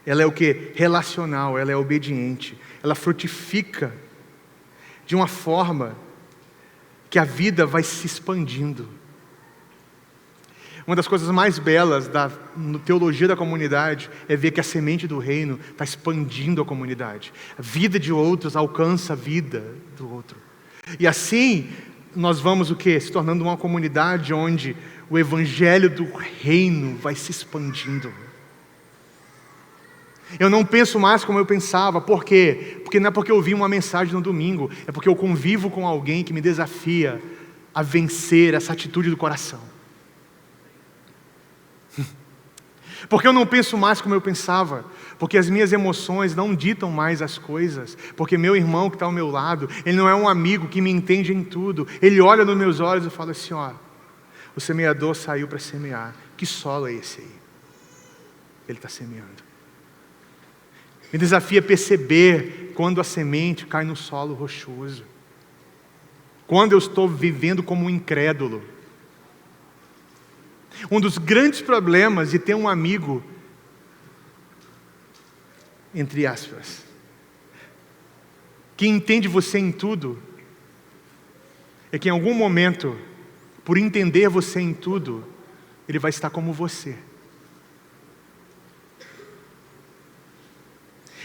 Ela é o quê? Relacional, ela é obediente, ela frutifica de uma forma que a vida vai se expandindo. Uma das coisas mais belas da teologia da comunidade é ver que a semente do reino está expandindo a comunidade. A vida de outros alcança a vida do outro. E assim, nós vamos o quê? Se tornando uma comunidade onde o evangelho do reino vai se expandindo. Eu não penso mais como eu pensava. Por quê? Porque não é porque eu ouvi uma mensagem no domingo, é porque eu convivo com alguém que me desafia a vencer essa atitude do coração. Porque eu não penso mais como eu pensava, porque as minhas emoções não ditam mais as coisas, porque meu irmão que está ao meu lado, ele não é um amigo que me entende em tudo, ele olha nos meus olhos e fala assim, ó, o semeador saiu para semear, que solo é esse aí? Ele está semeando. Me desafia a perceber quando a semente cai no solo rochoso, quando eu estou vivendo como um incrédulo. Um dos grandes problemas de ter um amigo, entre aspas, que entende você em tudo, é que em algum momento, por entender você em tudo, ele vai estar como você.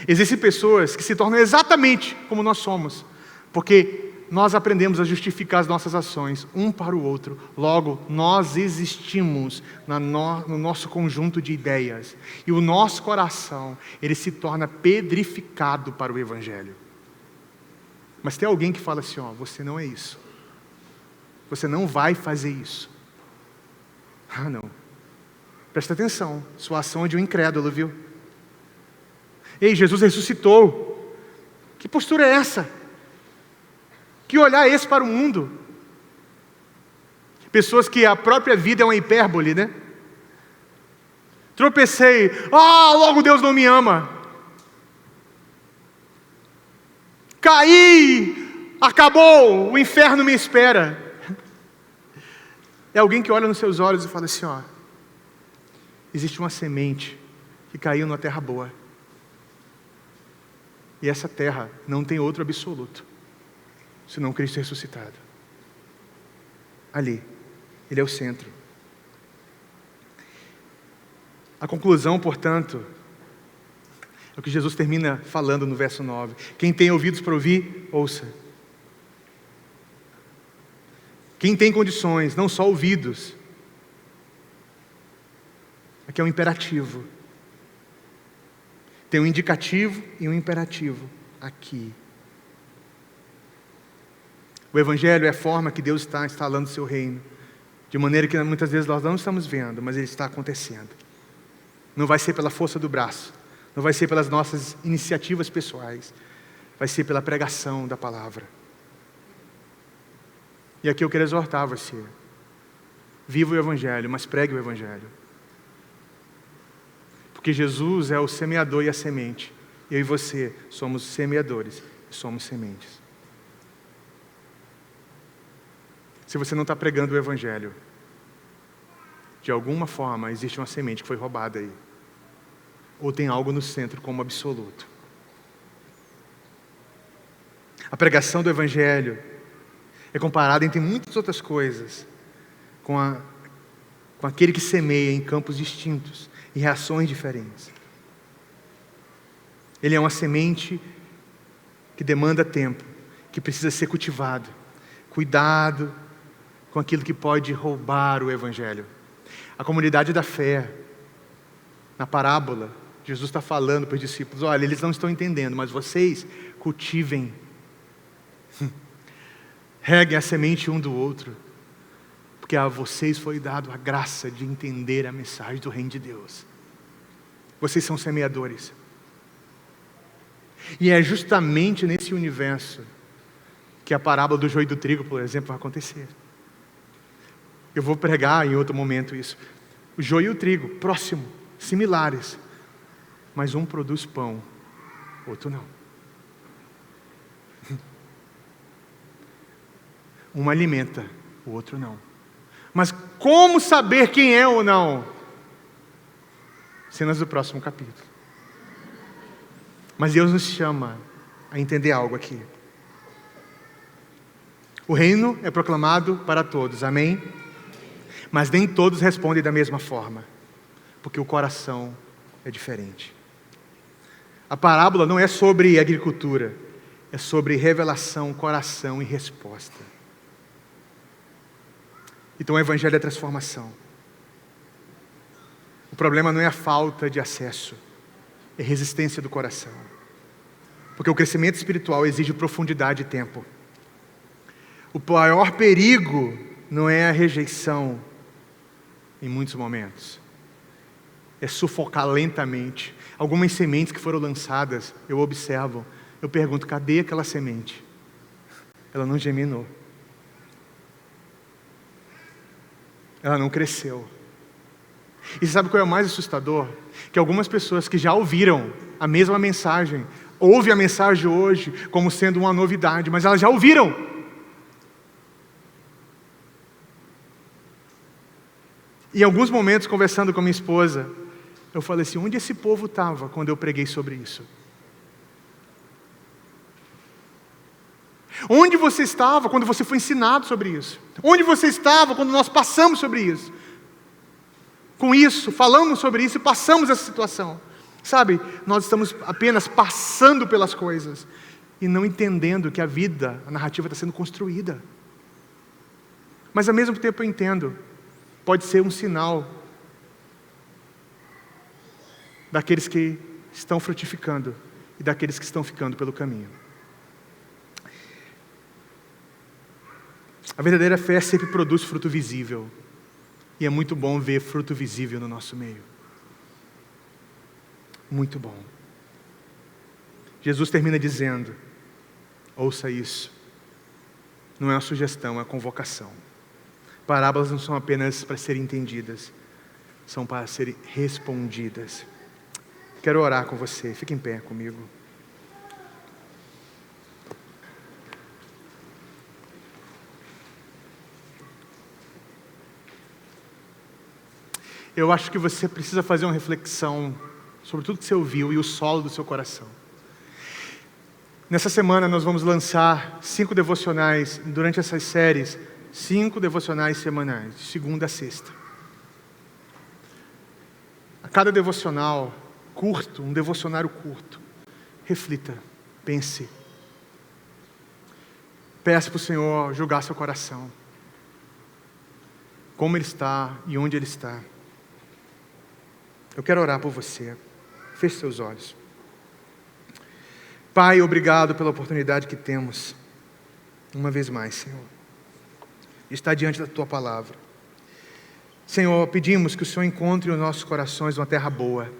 Existem pessoas que se tornam exatamente como nós somos, porque nós aprendemos a justificar as nossas ações, um para o outro. Logo, nós existimos no nosso conjunto de ideias. E o nosso coração, ele se torna pedrificado para o evangelho. Mas tem alguém que fala assim, ó, você não é isso. Você não vai fazer isso. Ah, não. Presta atenção, sua ação é de um incrédulo, viu? Ei, Jesus ressuscitou. Que postura é essa? Que olhar é esse para o mundo? Pessoas que a própria vida é uma hipérbole, né? Tropecei, logo Deus não me ama. Caí, acabou, o inferno me espera. É alguém que olha nos seus olhos e fala assim, ó, existe uma semente que caiu numa terra boa. E essa terra não tem outro absoluto senão Cristo ressuscitado. Ali, Ele é o centro. A conclusão, portanto, é o que Jesus termina falando no verso 9. Quem tem ouvidos para ouvir, ouça. Quem tem condições, não só ouvidos. Aqui é um imperativo. Tem um indicativo e um imperativo aqui. O evangelho é a forma que Deus está instalando o seu reino, de maneira que muitas vezes nós não estamos vendo, mas ele está acontecendo. Não vai ser pela força do braço, não vai ser pelas nossas iniciativas pessoais, vai ser pela pregação da palavra. E aqui eu quero exortar você, viva o evangelho, mas pregue o evangelho. Porque Jesus é o semeador e a semente, eu e você somos semeadores e somos sementes. Se você não está pregando o evangelho, de alguma forma existe uma semente que foi roubada aí. Ou tem algo no centro como absoluto. A pregação do evangelho é comparada entre muitas outras coisas com aquele que semeia em campos distintos, em reações diferentes. Ele é uma semente que demanda tempo, que precisa ser cultivado. Cuidado com aquilo que pode roubar o evangelho. A comunidade da fé, na parábola, Jesus está falando para os discípulos, olha, eles não estão entendendo, mas vocês cultivem, reguem a semente um do outro, Porque a vocês foi dado a graça de entender a mensagem do reino de Deus. Vocês são semeadores. E é justamente nesse universo que a parábola do joio e do trigo, por exemplo, vai acontecer. Eu vou pregar em outro momento isso. O joio e o trigo, próximo, similares. Mas um produz pão, outro não. Um alimenta, o outro não. Mas como saber quem é ou não? Cenas do próximo capítulo. Mas Deus nos chama a entender algo aqui. O reino é proclamado para todos, amém? Mas nem todos respondem da mesma forma, porque o coração é diferente. A parábola não é sobre agricultura, é sobre revelação, coração e resposta. Então o evangelho é transformação. O problema não é a falta de acesso, é resistência do coração. Porque o crescimento espiritual exige profundidade e tempo. O maior perigo não é a rejeição, em muitos momentos. É sufocar lentamente. Algumas sementes que foram lançadas, eu observo, eu pergunto, cadê aquela semente? Ela não germinou. Ela não cresceu. E sabe qual é o mais assustador? Que algumas pessoas que já ouviram a mesma mensagem, ouvem a mensagem hoje como sendo uma novidade, mas elas já ouviram. Em alguns momentos, conversando com minha esposa, eu falei assim, onde esse povo estava quando eu preguei sobre isso? Onde você estava quando você foi ensinado sobre isso? Onde você estava quando nós passamos sobre isso? Com isso, falamos sobre isso e passamos essa situação. Sabe, nós estamos apenas passando pelas coisas e não entendendo que a vida, a narrativa está sendo construída. Mas ao mesmo tempo eu entendo, pode ser um sinal daqueles que estão frutificando e daqueles que estão ficando pelo caminho. A verdadeira fé sempre produz fruto visível. E é muito bom ver fruto visível no nosso meio. Muito bom. Jesus termina dizendo, ouça isso. Não é uma sugestão, é uma convocação. Parábolas não são apenas para serem entendidas, são para serem respondidas. Quero orar com você, fique em pé comigo. Eu acho que você precisa fazer uma reflexão sobre tudo que você ouviu e o solo do seu coração. Nessa semana nós vamos lançar 5 devocionais, durante essas séries, 5 devocionais semanais, de segunda a sexta. A cada devocional curto, um devocionário curto, reflita, pense. Peça para o Senhor julgar seu coração. Como ele está e onde ele está. Eu quero orar por você. Feche seus olhos. Pai, obrigado pela oportunidade que temos, uma vez mais, Senhor, de estar diante da Tua Palavra. Senhor, pedimos que o Senhor encontre os nossos corações uma terra boa.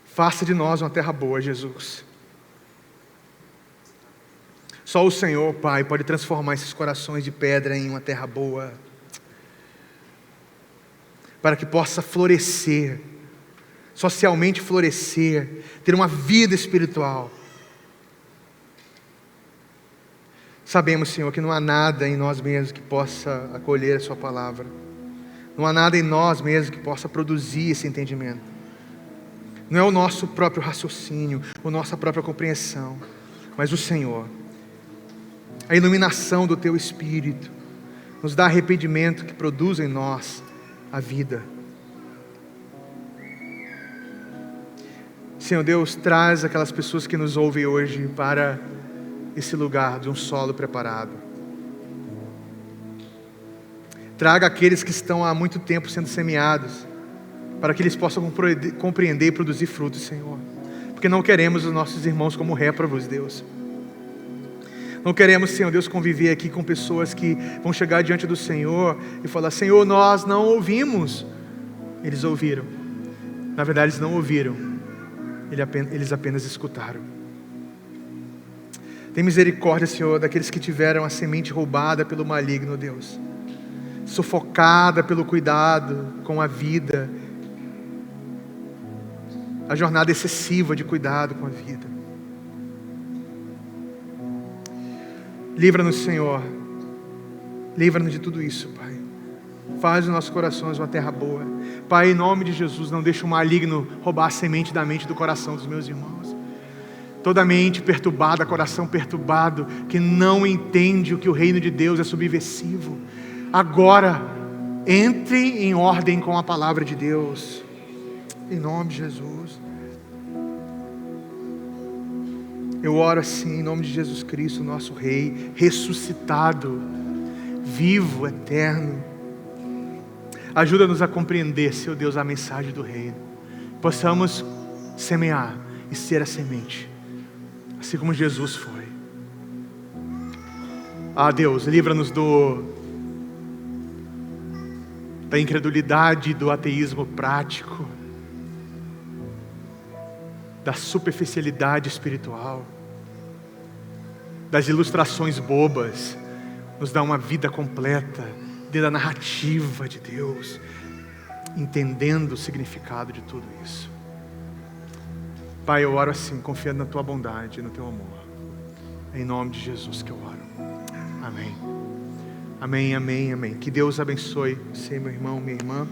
Faça de nós uma terra boa, Jesus. Só o Senhor, Pai, pode transformar esses corações de pedra em uma terra boa, para que possa florescer, socialmente florescer, ter uma vida espiritual. Sabemos, Senhor, que não há nada em nós mesmos que possa acolher a Sua palavra. Não há nada em nós mesmos que possa produzir esse entendimento. Não é o nosso próprio raciocínio, a nossa própria compreensão, mas o Senhor. A iluminação do Teu Espírito nos dá arrependimento que produz em nós a vida. Senhor Deus, traz aquelas pessoas que nos ouvem hoje para esse lugar de um solo preparado. Traga aqueles que estão há muito tempo sendo semeados, para que eles possam compreender e produzir frutos, Senhor. Porque não queremos os nossos irmãos como réprobos, Deus. Não queremos, Senhor Deus, conviver aqui com pessoas que vão chegar diante do Senhor e falar: Senhor, nós não ouvimos. Eles ouviram. Na verdade, eles não ouviram. Eles apenas escutaram. Tem misericórdia, Senhor, daqueles que tiveram a semente roubada pelo maligno, Deus. Sufocada pelo cuidado com a vida. A jornada excessiva de cuidado com a vida. Livra-nos, Senhor. Livra-nos de tudo isso, Pai. Faz os nossos corações uma terra boa. Pai, em nome de Jesus, não deixe o maligno roubar a semente da mente e do coração dos meus irmãos. Toda mente perturbada, coração perturbado, que não entende o que o reino de Deus é subversivo. Agora, entre em ordem com a palavra de Deus. Em nome de Jesus. Eu oro assim, em nome de Jesus Cristo, nosso Rei, ressuscitado, vivo, eterno. Ajuda-nos a compreender, Senhor Deus, a mensagem do reino. Possamos semear e ser a semente, assim como Jesus foi. Deus, livra-nos da incredulidade, do ateísmo prático, da superficialidade espiritual, das ilustrações bobas. Nos dá uma vida completa dentro da narrativa de Deus, entendendo o significado de tudo isso. Pai, eu oro assim, confiando na Tua bondade e no Teu amor. É em nome de Jesus que eu oro. Amém. Amém, amém, amém. Que Deus abençoe você, meu irmão, minha irmã.